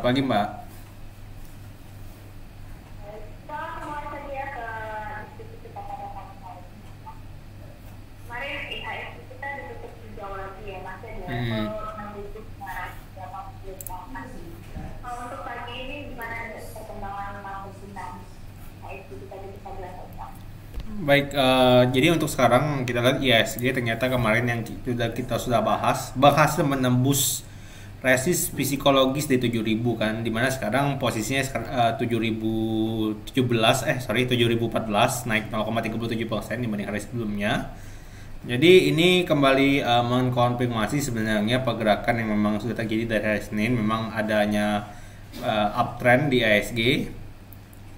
pagi Mbak. Kita kembali saja ya ke diskusi kita pada pagi hari ini. Kemarin IHSG kita ditutup hijau lagi ya, masih di level Hmm. 6.988. Kalau untuk pagi ini gimana perkembangan market kita? IHSG kita di 14 Baik, jadi untuk sekarang kita lihat ISG ternyata kemarin yang kita sudah bahas berhasil menembus resist psikologis di 7.000 kan, dimana sekarang posisinya 7.017 sorry 7.014, naik 0,37% dibanding hari sebelumnya. Jadi ini kembali mengkonfirmasi sebenarnya pergerakan yang memang sudah terjadi dari hari Senin, memang adanya uptrend di ISG.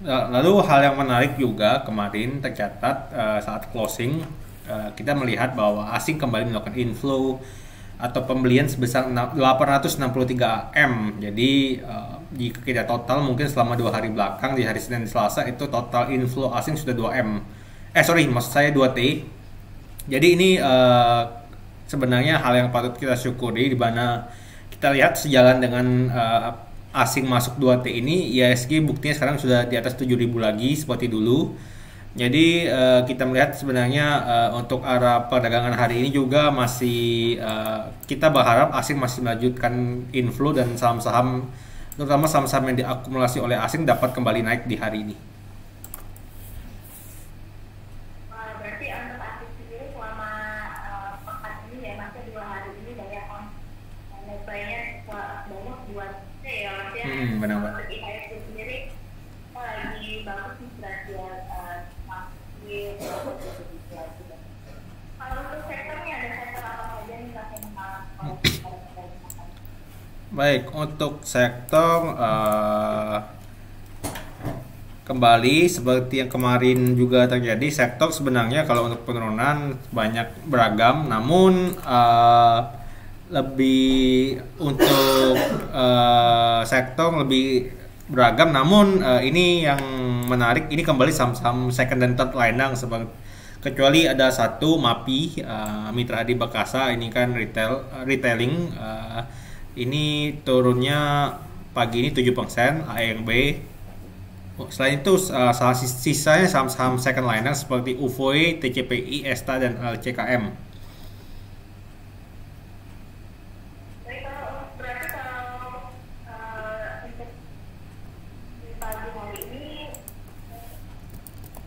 Lalu hal yang menarik juga kemarin tercatat saat closing, kita melihat bahwa asing kembali melakukan inflow atau pembelian sebesar 863 M. Jadi jika kita total mungkin selama 2 hari belakang, di hari Senin dan Selasa itu total inflow asing sudah 2 M. Sorry, maksud saya 2 T. Jadi ini sebenarnya hal yang patut kita syukuri, di mana kita lihat sejalan dengan asing masuk 2T ini, IHSG buktinya sekarang sudah di atas 7.000 lagi seperti dulu. Jadi kita melihat sebenarnya untuk arah perdagangan hari ini juga masih kita berharap asing masih melanjutkan inflow dan saham-saham, terutama saham-saham yang diakumulasi oleh asing, dapat kembali naik di hari ini. berarti untuk aktif sendiri selama pekan ini ya, masih 2 hari ini banyak netbuy-nya banyak 2T ya Mas ya. Benar, Mbak. Untuk IHSG sendiri lagi bagus nih berhasil masih kalau untuk sektornya ada sektor apa saja nih Mas yang mengalami Baik, untuk sektor kembali seperti yang kemarin juga terjadi, sektor sebenarnya kalau untuk penurunan banyak beragam, namun lebih untuk sektor lebih beragam, namun ini yang menarik, ini kembali saham-saham second dan third linang, kecuali ada satu MAPI, Mitra Adi Perkasa, ini kan retailing, ini turunnya pagi ini 7%, ARB. Selain itu sisanya saham-saham second liner seperti UFOE, TCPI, ESTA, dan LCKM. Jadi berarti kalau untuk di pagi hari ini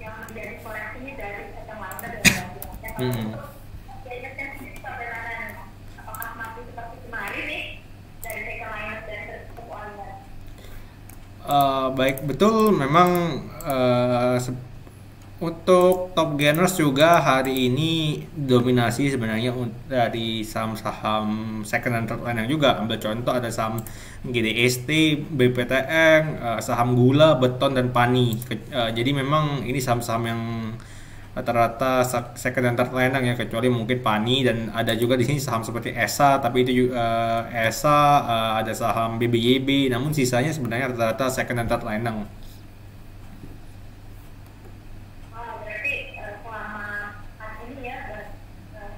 yang menjadi koleksinya dari second liner dan bantuannya, kalau untuk biayanya sendiri bagaimana? Apakah masih seperti kemarin nih dari second liner dan satu liner? Baik, betul, memang untuk top gainers juga hari ini dominasi sebenarnya dari saham-saham second dan third liner juga. Ambil contoh ada saham GDST, BPTN, saham gula, beton, dan PANI. Jadi memang ini saham-saham yang rata-rata second dan third liner ya, kecuali mungkin PANI, dan ada juga di sini saham seperti ESA, tapi itu juga ESA, ada saham BBYB, namun sisanya sebenarnya rata-rata second dan third liner. Berarti selama saat ini ya,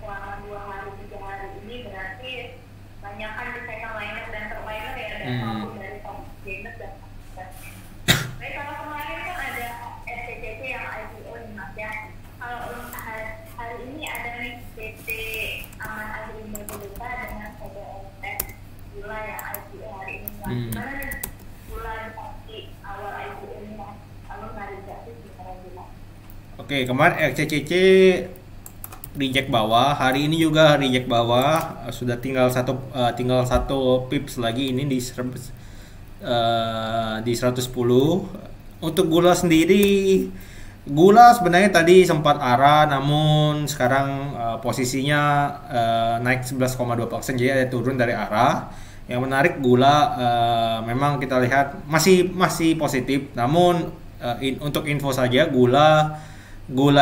selama 2 hari 3 hari ini berarti banyakkan di second liner dan third liner ya, dan maupun dari top gainers dan baik. Kalau kemarin kan ada SCCC yang IPO nih Mas ya. Kalau hari ini ada nih PT Aman Agri Indonesia dengan CDMS gula yang IPO hari ini. Gimana nih gula di awal IPO ini Mas? Lalu nggak gratis gimana gula? Oke, kemarin RCCC reject bawah, hari ini juga reject bawah, sudah tinggal satu pips lagi, ini di 110. Untuk gula sendiri, gula sebenarnya tadi sempat arah, namun sekarang posisinya naik 11,2%, jadi ada turun dari arah. Yang menarik, gula memang kita lihat masih positif, namun untuk info saja, gula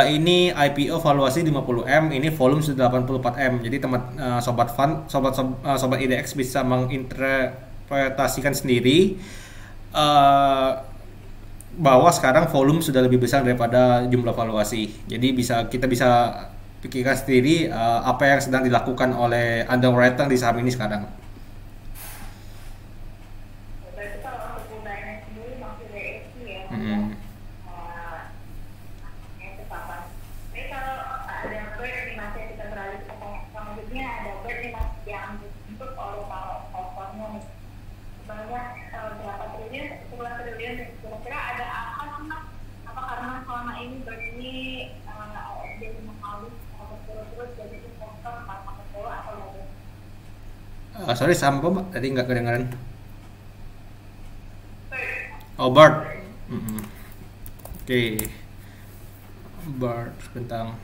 ini IPO valuasi 50M, ini volume sudah 84M. Jadi sobat fund, sobat IDX bisa menginterpretasikan sendiri bahwa sekarang volume sudah lebih besar daripada jumlah valuasi. Jadi kita bisa pikirkan sendiri apa yang sedang dilakukan oleh underwriter di saham ini sekarang. Berarti kalau cocok sama cowok atau enggak? Sorry, saham apa Mbak? Tadi nggak kedengaran. Bird. Oh, Bard. Mm-mm. Oke. Bard, sebentar.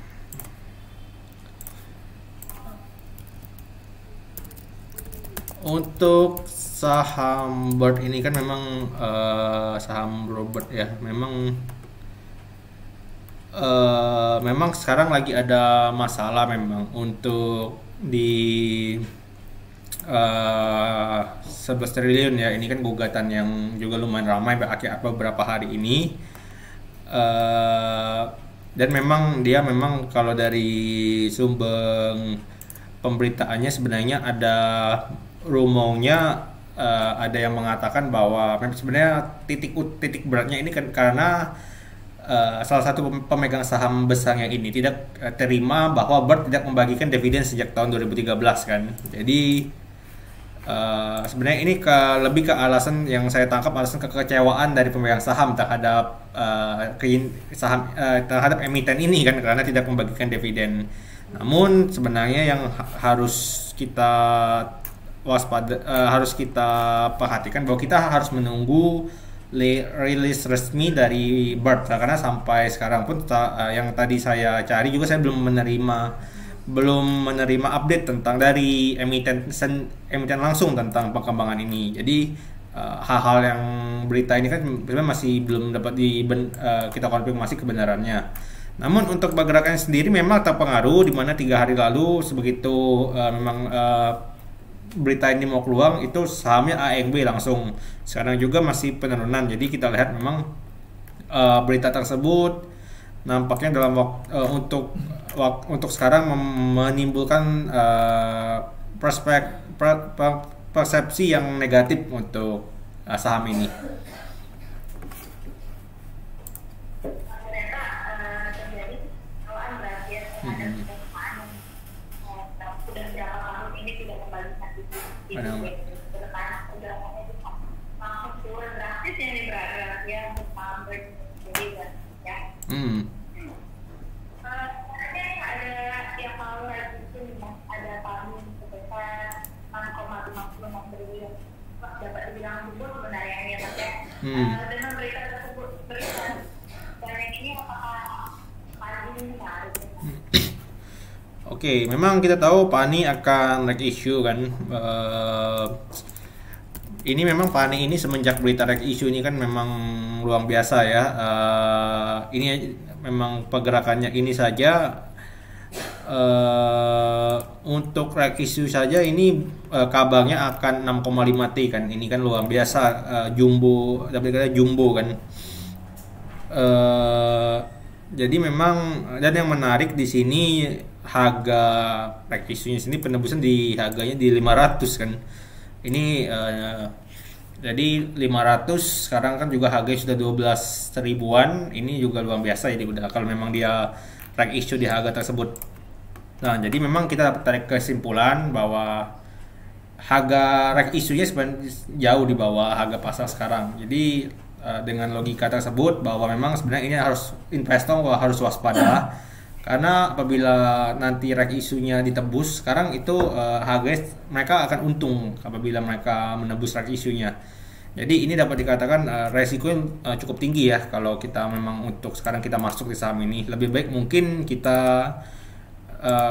Untuk saham Bard ini kan memang saham Robert ya, memang sekarang lagi ada masalah memang untuk di 11 triliun ya. Ini kan gugatan yang juga lumayan ramai beberapa hari ini. Eh, dan memang dia memang kalau dari sumber pemberitaannya sebenarnya ada rumornya, ada yang mengatakan bahwa sebenarnya titik beratnya ini kan karena salah satu pemegang saham besarnya ini tidak terima bahwa Bard tidak membagikan dividen sejak tahun 2013 kan. Jadi sebenarnya ini lebih ke alasan yang saya tangkap, alasan kekecewaan dari pemegang saham terhadap terhadap emiten ini kan, karena tidak membagikan dividen. Namun sebenarnya yang harus kita harus kita perhatikan bahwa kita harus menunggu rilis resmi dari Bard, karena sampai sekarang pun yang tadi saya cari juga saya belum menerima update tentang dari emiten langsung tentang perkembangan ini. Jadi hal-hal yang berita ini kan sebenarnya masih belum dapat kita konfirmasi kebenarannya. Namun untuk pergerakan sendiri memang terpengaruh, di mana 3 hari lalu sebegitu memang berita ini mau keluar itu sahamnya AMB langsung. Sekarang juga masih penurunan. Jadi kita lihat memang berita tersebut nampaknya dalam untuk sekarang menimbulkan persepsi yang negatif untuk saham ini. Ternyata terjadi kekecewaan berarti ya terhadap perusahaan yang sudah berapa tahun ini tidak membagikan dividen. Karena pergerakannya itu langsung turun drastis ya nih berarti ya untuk saham Bird. Jadi ya. Sebenarnya ada yang mau lagi itu ada paling sebesar 6,56 triliun dapat dibilang subur sebenarnya ini ya Mas ya. Dengan berita tersebut dan yang ini apakah paling menarik? Oke, memang kita tahu PANI akan reg issue kan. Ini memang PANI ini semenjak berita reg issue ini kan memang luar biasa ya. Ini memang pergerakannya ini saja untuk reg issue saja ini kabarnya akan 6,5 T kan. Ini kan luar biasa, jumbo, tapi kata jumbo kan. Jadi memang, dan yang menarik di sini harga reg issue-nya sini penebusan di harganya di 500 kan. Ini jadi 500 sekarang kan juga harganya sudah 12 ribuan. Ini juga luar biasa, jadi udah kalau memang dia reg issue di harga tersebut. Nah, jadi memang kita dapat tarik kesimpulan bahwa harga reg issue-nya sebenarnya jauh di bawah harga pasar sekarang. Jadi dengan logika tersebut bahwa memang sebenarnya ini investor harus waspada, karena apabila nanti reg issue-nya ditebus sekarang itu harga mereka akan untung apabila mereka menebus reg issue-nya. Jadi ini dapat dikatakan resiko yang cukup tinggi ya kalau kita memang untuk sekarang kita masuk di saham ini. Lebih baik mungkin kita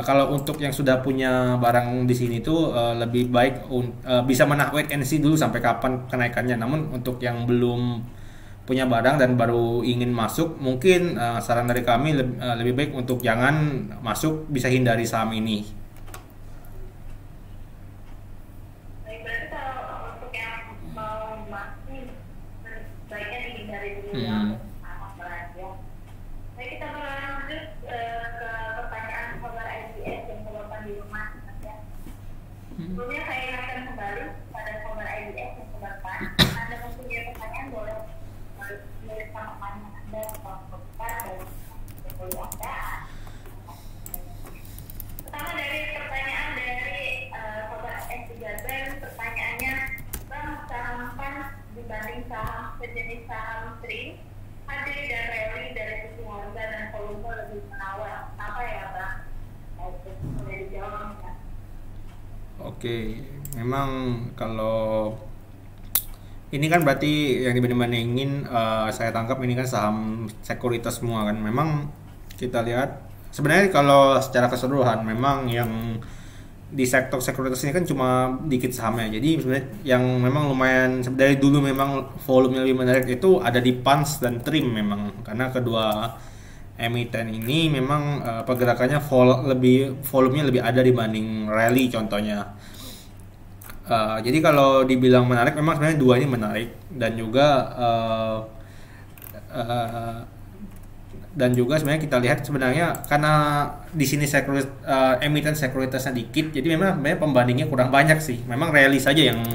kalau untuk yang sudah punya barang di sini tuh lebih baik bisa wait and see dulu sampai kapan kenaikannya. Namun untuk yang belum punya barang dan baru ingin masuk, mungkin saran dari kami lebih baik untuk jangan masuk, bisa hindari saham ini. Baik, berarti kalau untuk yang mau masuk baiknya dihindari dulu ya sama berarti ya. Baik, kita berlanjut ke pertanyaan sobat IBS yang merupakan di rumah ya. Sebelumnya saya ingatkan kembali pada sobat IBS yang sebentar, Anda mempunyai pertanyaan boleh menulis sama Anda atau komentar dari Anda. Pertama dari Oke, memang kalau ini kan berarti yang dibanding-bandingin, saya tangkap ini kan saham sekuritas semua kan. Memang kita lihat sebenarnya kalau secara keseluruhan memang yang di sektor sekuritas ini kan cuma dikit sahamnya. Jadi sebenarnya yang memang lumayan dari dulu memang volumenya lebih menarik itu ada di Pans dan Trim memang, karena kedua emiten ini memang pergerakannya volumenya lebih ada dibanding rally contohnya. Jadi kalau dibilang menarik, memang sebenarnya dua ini menarik, dan juga sebenarnya kita lihat sebenarnya karena di sini emiten sekuritasnya dikit, jadi memang sebenarnya pembandingnya kurang banyak sih. Memang rally saja yang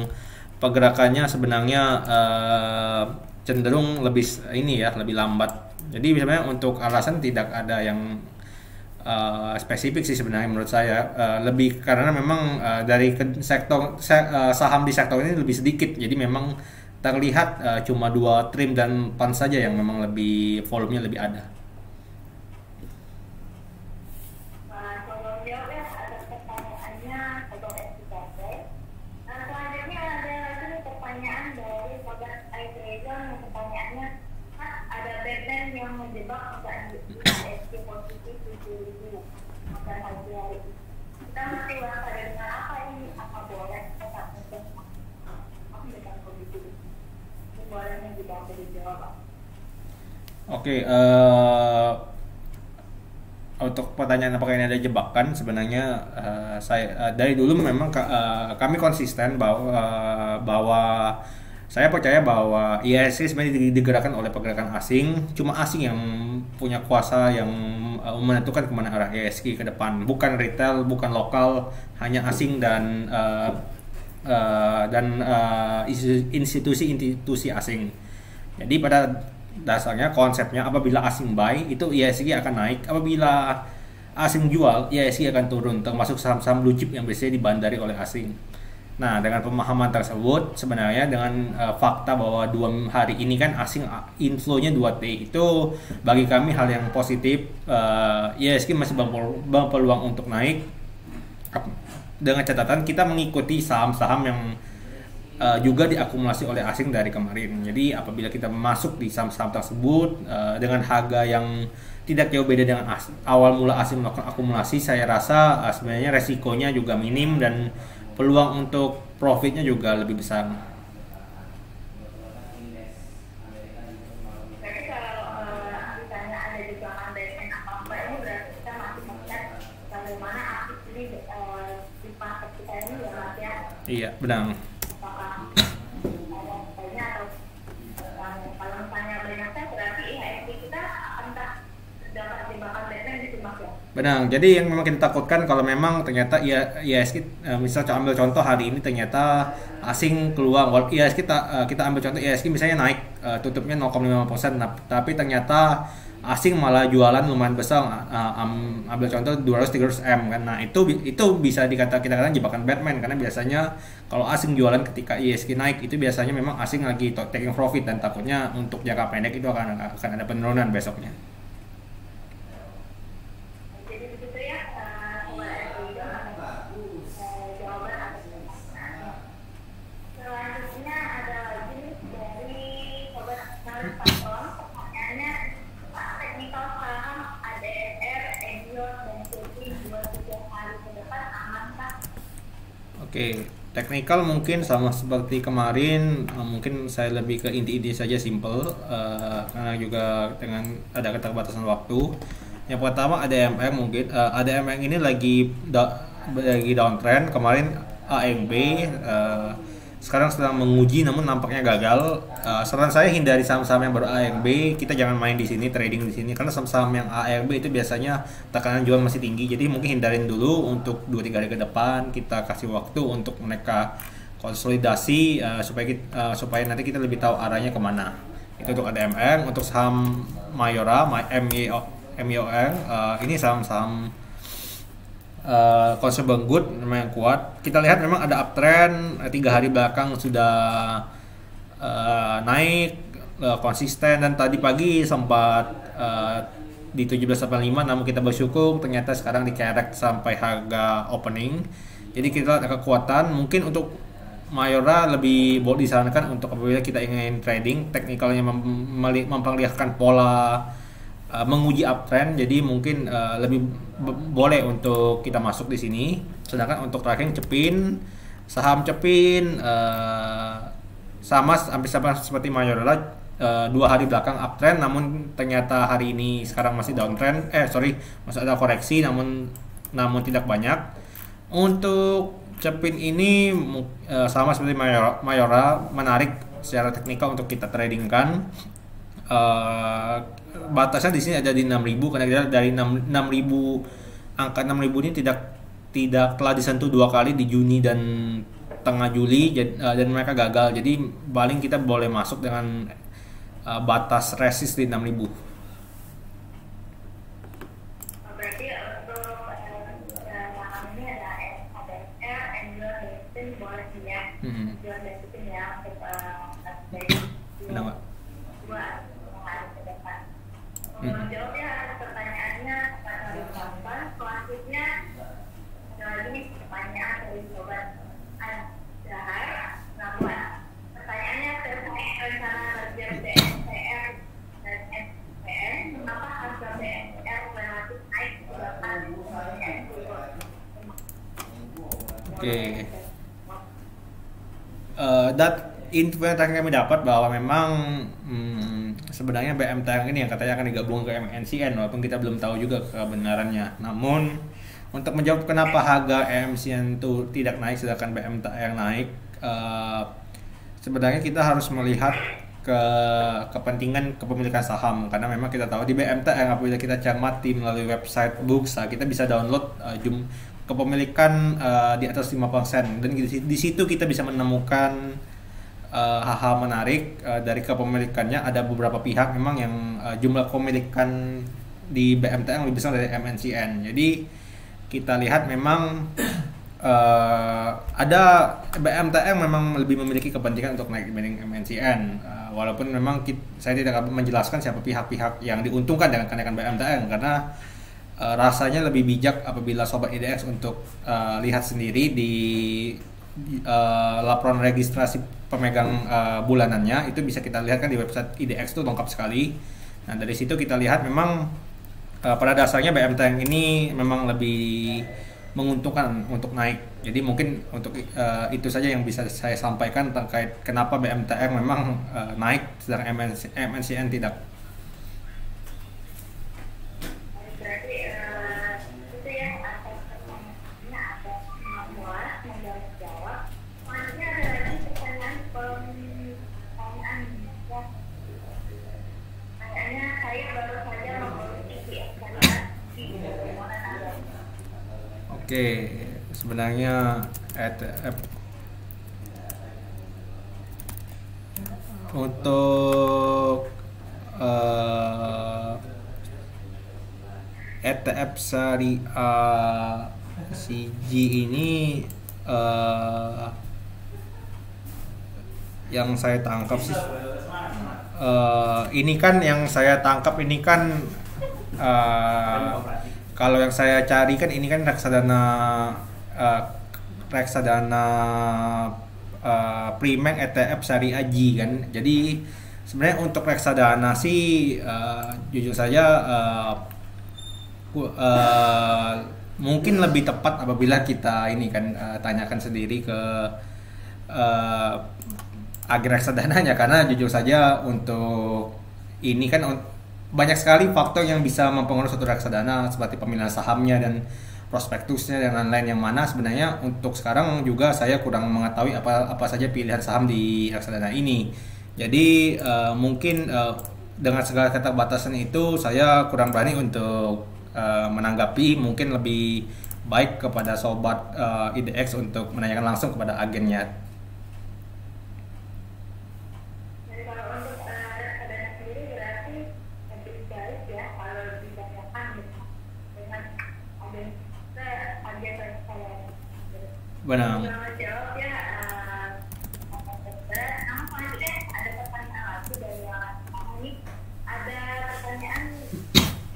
pergerakannya sebenarnya cenderung lebih lebih lambat. Jadi sebenarnya untuk alasan tidak ada yang spesifik sih sebenarnya menurut saya, lebih karena memang dari saham di sektor ini lebih sedikit, jadi memang terlihat cuma dua Trim dan Pan saja yang memang lebih volumenya lebih ada. Kalau jawab ya ada pertanyaannya atau episode. Selanjutnya ada lagi pertanyaan dari Sobat Aizreza yang pertanyaannya, ada Batman yang menjebak IHSG posisi 7.000 pada pagi hari ini. Kita mesti waspada dengan apa ini? Apa boleh tetap menjebak? Apa dengan kondisi ini? Bolehnya juga dijawab. Oke, untuk pertanyaan apakah ini ada jebakan, sebenarnya saya dari dulu memang kami konsisten bahwa saya percaya bahwa IHSG sebenarnya digerakkan oleh pergerakan asing. Cuma asing yang punya kuasa yang menentukan kemana arah IHSG ke depan, bukan retail, bukan lokal, hanya asing dan institusi asing. Jadi pada dasarnya konsepnya apabila asing buy itu IHSG akan naik, apabila asing jual IHSG akan turun, termasuk saham-saham blue chip yang biasanya dibandari oleh asing. Nah, dengan pemahaman tersebut sebenarnya dengan fakta bahwa 2 hari ini kan asing inflow-nya 2T, itu bagi kami hal yang positif. IHSG masih berpeluang untuk naik, dengan catatan kita mengikuti saham-saham yang juga diakumulasi oleh asing dari kemarin. Jadi apabila kita masuk di saham-saham tersebut dengan harga yang tidak jauh beda dengan awal mula asing melakukan akumulasi, saya rasa sebenarnya resikonya juga minim dan peluang untuk profitnya juga lebih besar. Berarti kalau misalnya ada juga Batman apa-apa ini berarti kita masih melihat bagaimana aktif ini di pasar kita ini ya Mas ya. Iya, benar. Apakah ada banyak atau kalau misalnya banyak berarti IHSG kita entah dapat jebakan Batman di Mas ya. Benar, jadi yang memang kita takutkan kalau memang ternyata IHSG, misalnya ambil contoh hari ini ternyata asing keluar, IHSG kita ambil contoh IHSG misalnya naik tutupnya 0,5%, tapi ternyata asing malah jualan lumayan besar, ambil contoh 200-300 M kan. Nah itu bisa kita katakan jebakan Batman, karena biasanya kalau asing jualan ketika IHSG naik itu biasanya memang asing lagi taking profit, dan takutnya untuk jangka pendek itu akan ada penurunan besoknya. Oke, teknikal mungkin sama seperti kemarin, mungkin saya lebih ke inti-inti saja, simple, karena juga dengan ada keterbatasan waktu. Yang pertama ADMR, mungkin ADMR ini lagi downtrend. Kemarin AMB sekarang sedang menguji, namun nampaknya gagal. Saran saya hindari saham-saham yang baru AMB, kita jangan main di sini, trading di sini, karena saham-saham yang AMB itu biasanya tekanan jual masih tinggi. Jadi mungkin hindarin dulu untuk 2-3 hari ke depan, kita kasih waktu untuk mereka konsolidasi supaya nanti kita lebih tahu arahnya kemana. Itu untuk ADMR. Untuk saham Mayora, MYOR, ini saham-saham consumer good memang kuat. Kita lihat memang ada uptrend, 3 hari belakang sudah naik konsisten, dan tadi pagi sempat di 1785, namun kita bersyukur ternyata sekarang dikerek sampai harga opening. Jadi kita ada kekuatan. Mungkin untuk Mayora lebih boleh disarankan untuk apabila kita ingin trading, teknikalnya memperlihatkan pola menguji uptrend. Jadi mungkin lebih boleh untuk kita masuk di sini. Sedangkan untuk tracking Cepin, saham Cepin sama hampir sama seperti Mayora, 2 hari belakang uptrend, namun ternyata hari ini sekarang masih downtrend. Masih ada koreksi, namun tidak banyak. Untuk Cepin ini sama seperti Mayora, menarik secara teknikal untuk kita tradingkan. Batasnya di sini ada di 6.000 karena kita dari 6.000, angka 6.000 ini tidak telah disentuh 2 kali di Juni dan tengah Juli, dan mereka gagal. Jadi paling kita boleh masuk dengan batas resist di 6.000. Berarti untuk saham ini ada SR, Angel, Destin, boleh sih ya. Angel, Destin ya untuk dari dua hari ke depan. Menjawabnya pertanyaannya dari Bapak. Selanjutnya ada lagi pertanyaan dari Sobat Dahar Labuan. Pertanyaannya terkait rencana kerja BNPR dan SPN, kenapa harga BNPR relatif naik ke belakang? Oke. Info yang terakhir kami dapat bahwa memang sebenarnya BMTR ini yang katanya akan digabung ke MNCN, walaupun kita belum tahu juga kebenarannya. Namun untuk menjawab kenapa harga MNCN itu tidak naik sedangkan BMTR naik, sebenarnya kita harus melihat ke kepentingan kepemilikan saham, karena memang kita tahu di BMTR apabila kita cermati melalui website bursa, kita bisa download kepemilikan di atas 5%, dan di situ kita bisa menemukan hal-hal menarik dari kepemilikannya. Ada beberapa pihak memang yang jumlah kepemilikan di BMTR lebih besar dari MNCN. Jadi kita lihat memang ada BMTR memang lebih memiliki kepentingan untuk naik dibanding MNCN. Walaupun memang saya tidak menjelaskan siapa pihak-pihak yang diuntungkan dengan kenaikan BMTR, karena rasanya lebih bijak apabila sobat IDX untuk lihat sendiri di laporan registrasi pemegang bulanannya. Itu bisa kita lihat kan di website IDX itu lengkap sekali. Nah dari situ kita lihat memang pada dasarnya BMTR ini memang lebih menguntungkan untuk naik. Jadi mungkin untuk itu saja yang bisa saya sampaikan terkait kenapa BMTR memang naik sedangkan MNCN tidak. Berarti itu ya atas pertanyaannya ada 16 yang jawab. Selanjutnya ada lagi pertanyaan pertanyaannya, saya baru saja membeli ETF syariah di Monetar. Oke, sebenarnya ETF untuk ETF syariah CG ini yang saya tangkap sih ini kan yang saya tangkap ini kan kalau yang saya cari kan ini kan reksadana Primex ETF syariah G kan. Jadi sebenarnya untuk reksadana sih jujur saja mungkin lebih tepat apabila kita ini kan tanyakan sendiri ke agen reksadananya, karena jujur saja untuk ini kan banyak sekali faktor yang bisa mempengaruhi suatu reksadana seperti pemilihan sahamnya dan prospektusnya dan lain-lain, yang mana sebenarnya untuk sekarang juga saya kurang mengetahui apa saja pilihan saham di reksadana ini. Jadi mungkin dengan segala keterbatasan itu saya kurang berani untuk menanggapi. Mungkin lebih baik kepada sobat IDX untuk menanyakan langsung kepada agennya. Jadi kalau untuk reksadana sendiri berarti lebih baik ya kalau ditanyakan dengan agen reksadana. Benar. Jawab ya. Namun selanjutnya ada pertanyaan lagi dari yang ini. Ada pertanyaan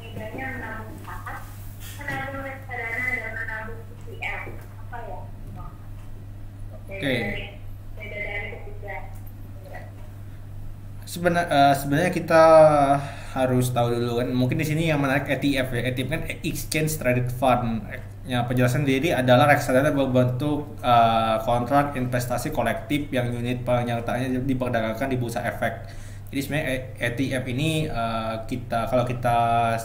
bedanya menabung saham, menabung reksadana dan menabung IPL. Apa ya? Oke. beda dari ketiga. Sebenarnya kita harus tahu dulu kan, mungkin di sini yang menarik ETF ya. ETF kan Exchange Traded Fund. Ya, penjelasan diri adalah reksadana berbentuk kontrak investasi kolektif yang unit penyertaannya diperdagangkan di bursa efek. Jadi sebenarnya ETF ini kalau kita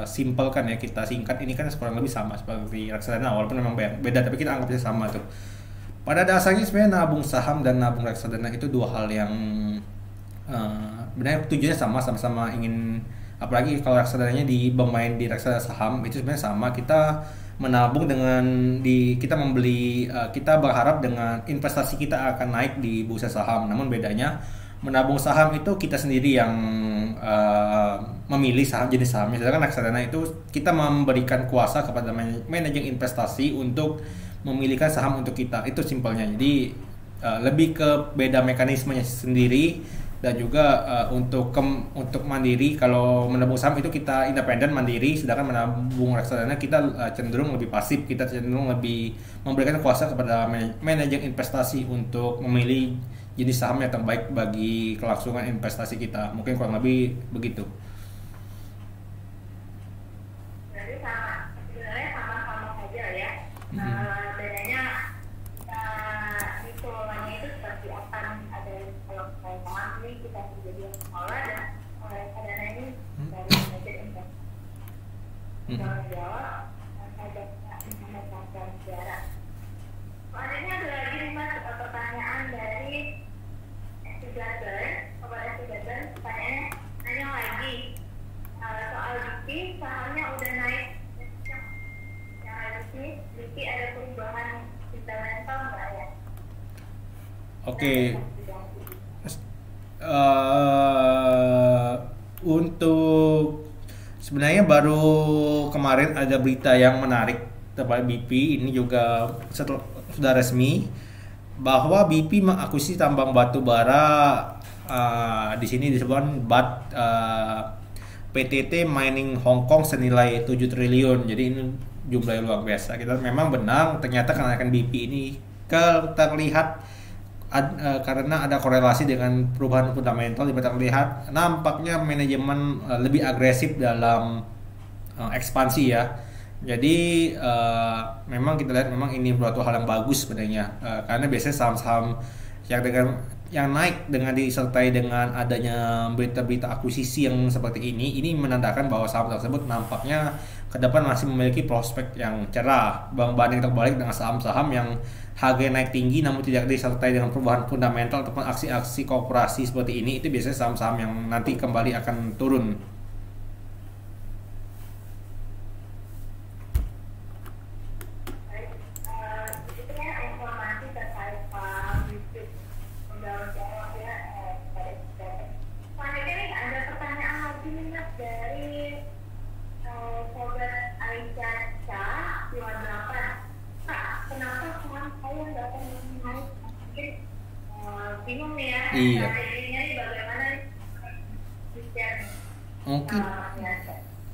simpelkan ya, kita singkat, ini kan kurang lebih sama seperti reksadana, walaupun memang beda, tapi kita anggapnya sama tuh. Pada dasarnya sebenarnya nabung saham dan nabung reksadana itu dua hal yang sebenarnya tujuannya sama-sama ingin, apalagi kalau reksadananya bermain di reksadana saham, itu sebenarnya sama. Kita menabung kita membeli, kita berharap dengan investasi kita akan naik di bursa saham. Namun bedanya menabung saham itu kita sendiri yang memilih saham, jenis sahamnya. Sedangkan reksadana itu kita memberikan kuasa kepada manajer investasi untuk memilihkan saham untuk kita. Itu simpelnya. Jadi lebih ke beda mekanismenya sendiri, dan juga untuk mandiri. Kalau menabung saham itu kita independen mandiri, sedangkan menabung reksadana kita cenderung lebih pasif, kita cenderung lebih memberikan kuasa kepada manajer investasi untuk memilih jenis saham yang terbaik bagi kelangsungan investasi kita. Mungkin kurang lebih begitu. Berarti sebenarnya sama-sama saja ya. Bedanya dikelolanya itu seperti apa nih? Ada kalau saya pahami kita menjadi yang mengelola, dan reksadana ini dari manajer investasi. Kalau jawab, ada Muhammad Negara. Selanjutnya ada lagi nih Mas, pertanyaan dari pertanyaannya nanya lagi soal BP, sahamnya udah naik yang BP ada perubahan fundamental nggak ya? Oke. Untuk sebenarnya baru kemarin ada berita yang menarik tentang BP. Ini juga sudah resmi bahwa BP mengakuisisi tambang batu bara, di sini disebut PTT Mining Hong Kong senilai 7 triliun. Jadi ini jumlah yang luar biasa. Kita memang benar, ternyata kenaikan BP ini terlihat karena ada korelasi dengan perubahan fundamental. Terlihat nampaknya manajemen lebih agresif dalam ekspansi ya. Jadi memang kita lihat memang ini suatu hal yang bagus sebenarnya, karena biasanya saham-saham yang naik dengan disertai dengan adanya berita-berita akuisisi yang seperti ini menandakan bahwa saham tersebut nampaknya ke depan masih memiliki prospek yang cerah, berbanding terbalik dengan saham-saham yang harga naik tinggi namun tidak disertai dengan perubahan fundamental ataupun aksi-aksi korporasi seperti ini. Itu biasanya saham-saham yang nanti kembali akan turun. Bingung nih ya, iya. strateginya nih bagaimana nih?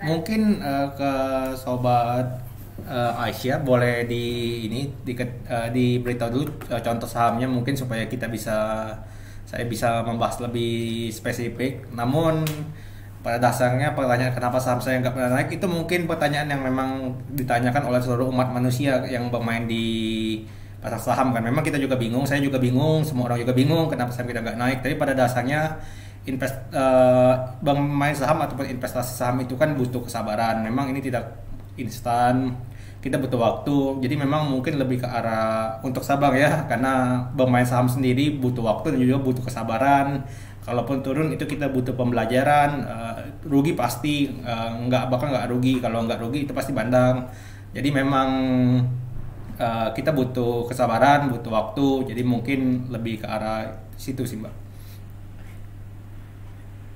Mungkin ke sobat Aisyah boleh diberitahu dulu contoh sahamnya, mungkin supaya saya bisa membahas lebih spesifik. Namun pada dasarnya pertanyaan kenapa saham saya nggak pernah naik itu mungkin pertanyaan yang memang ditanyakan oleh seluruh umat manusia yang bermain di pasar saham kan. Memang kita juga bingung, saya juga bingung, semua orang juga bingung kenapa saham kita nggak naik. Tapi pada dasarnya bermain saham ataupun investasi saham itu kan butuh kesabaran. Memang ini tidak instan, kita butuh waktu. Jadi memang mungkin lebih ke arah untuk sabar ya, karena bermain saham sendiri butuh waktu dan juga butuh kesabaran. Kalaupun turun itu kita butuh pembelajaran. Rugi pasti bakal nggak rugi. Kalau nggak rugi itu pasti bandang. Jadi memang kita butuh kesabaran, butuh waktu. Jadi mungkin lebih ke arah situ sih Mbak.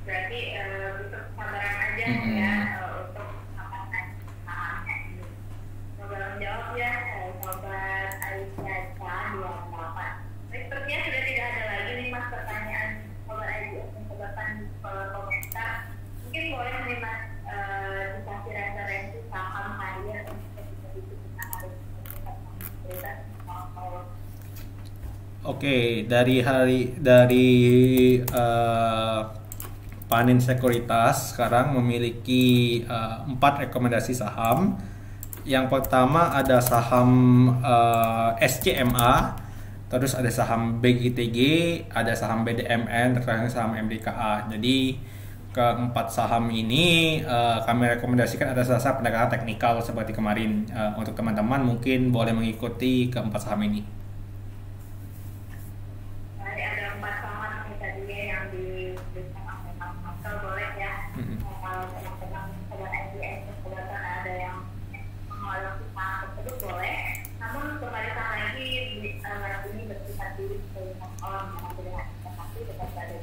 Berarti butuh kesabaran aja ya untuk mendapatkan sahamnya ini. Coba menjawab ya sobat Aisyah 28. Sepertinya sudah tidak ada lagi nih Mas pertanyaan sobat Aisyah dan sobat Pan komentar. Mungkin boleh nih Mas dikasih referensi saham harian untuk kita harus Oke, dari eh, Panin Sekuritas sekarang memiliki 4 rekomendasi saham. Yang pertama ada saham SCMA, terus ada saham BITG, ada saham BDMN, terakhir saham MDKA. Jadi keempat saham ini kami rekomendasikan ada saham pendekatan teknikal seperti kemarin. Untuk teman-teman mungkin boleh mengikuti keempat saham ini. Jadi ada 4 saham nih tadi yang diberikan oleh Mas Michael, boleh ya. Kalau teman-teman sobat IDS kebetulan ada yang mengelola saham tersebut boleh. Namun kembalikan lagi ini bersifat diri sebagai orang yang tidak investasi tetap ada.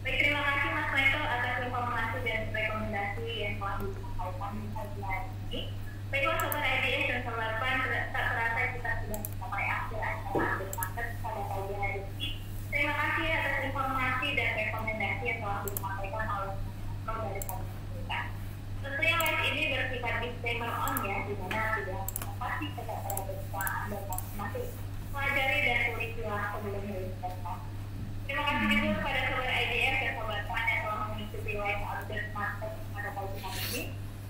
Baik, terima kasih Mas Michael atas informasi dan rekomendasi yang telah disampaikan di pagi hari ini. Baiklah sobat IDS dan sobat PAN, tak terasa kita sudah sampai akhir acara Update Market pada pagi hari ini. Terima kasih atas informasi dan rekomendasi yang telah disampaikan oleh Mas dari kami kita. Tentunya live ini bersifat disclaimer on ya, di mana sudah pasti tetap berada di Anda masing-masing. Pelajari dan tulislah sebelum berinvestasi. Terima kasih juga kepada sobat IDF dan sobat PAN yang telah mengikuti live update market pada pagi hari ini.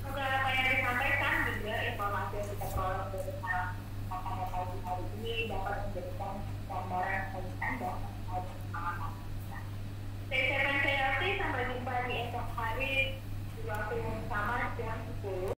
Semoga apa yang disampaikan juga informasi yang kita peroleh dari pada pagi hari ini dapat menjadikan gambaran bagi Anda terkait pengalaman kita. Saya ucapkan terima kasih, sampai jumpa di esok hari di waktu yang sama jam 10.